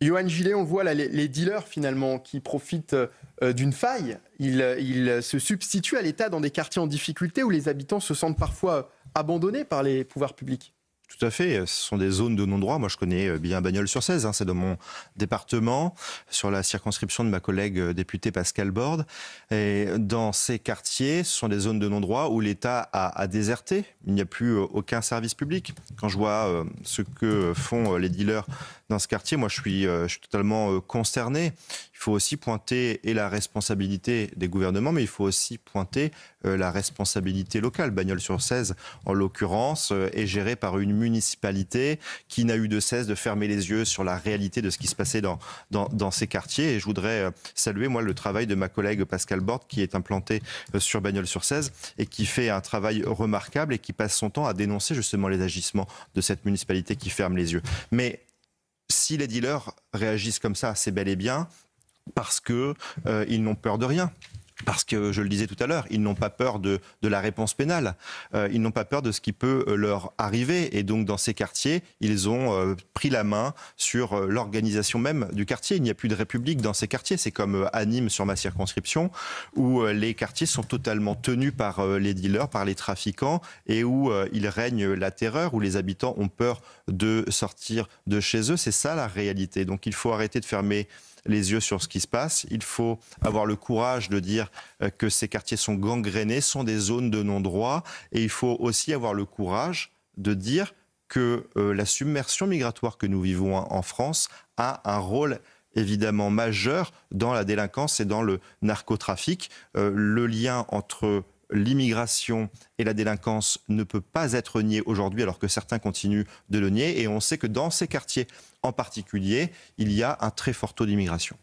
Yohann Gillet, on le voit là, les dealers finalement qui profitent d'une faille, ils se substituent à l'État dans des quartiers en difficulté où les habitants se sentent parfois abandonnés par les pouvoirs publics. Tout à fait, ce sont des zones de non-droit. Moi, je connais bien Bagnols-sur-Cèze, c'est dans mon département, sur la circonscription de ma collègue députée Pascale Borde. Et dans ces quartiers, ce sont des zones de non-droit où l'État a déserté. Il n'y a plus aucun service public. Quand je vois ce que font les dealers dans ce quartier, moi, je suis totalement consterné. Il faut aussi pointer et la responsabilité des gouvernements, mais il faut aussi pointer la responsabilité locale. Bagnols-sur-Cèze, en l'occurrence, est gérée par une municipalité qui n'a eu de cesse de fermer les yeux sur la réalité de ce qui se passait dans ces quartiers. Et je voudrais saluer, moi, le travail de ma collègue Pascale Borde, qui est implantée sur Bagnols-sur-Cèze et qui fait un travail remarquable et qui passe son temps à dénoncer justement les agissements de cette municipalité qui ferme les yeux. Mais si les dealers réagissent comme ça, c'est bel et bien parce que ils n'ont peur de rien. Parce que, je le disais tout à l'heure, ils n'ont pas peur de la réponse pénale. Ils n'ont pas peur de ce qui peut leur arriver. Et donc, dans ces quartiers, ils ont pris la main sur l'organisation même du quartier. Il n'y a plus de république dans ces quartiers. C'est comme à Nîmes, sur ma circonscription, où les quartiers sont totalement tenus par les dealers, par les trafiquants, et où il règne la terreur, où les habitants ont peur de sortir de chez eux. C'est ça la réalité. Donc, il faut arrêter de fermer les yeux sur ce qui se passe. Il faut avoir le courage de dire que ces quartiers sont gangrénés, sont des zones de non-droit. Et il faut aussi avoir le courage de dire que la submersion migratoire que nous vivons en France a un rôle évidemment majeur dans la délinquance et dans le narcotrafic. Le lien entre l'immigration et la délinquance ne peut pas être nié aujourd'hui, alors que certains continuent de le nier. Et on sait que dans ces quartiers en particulier, il y a un très fort taux d'immigration.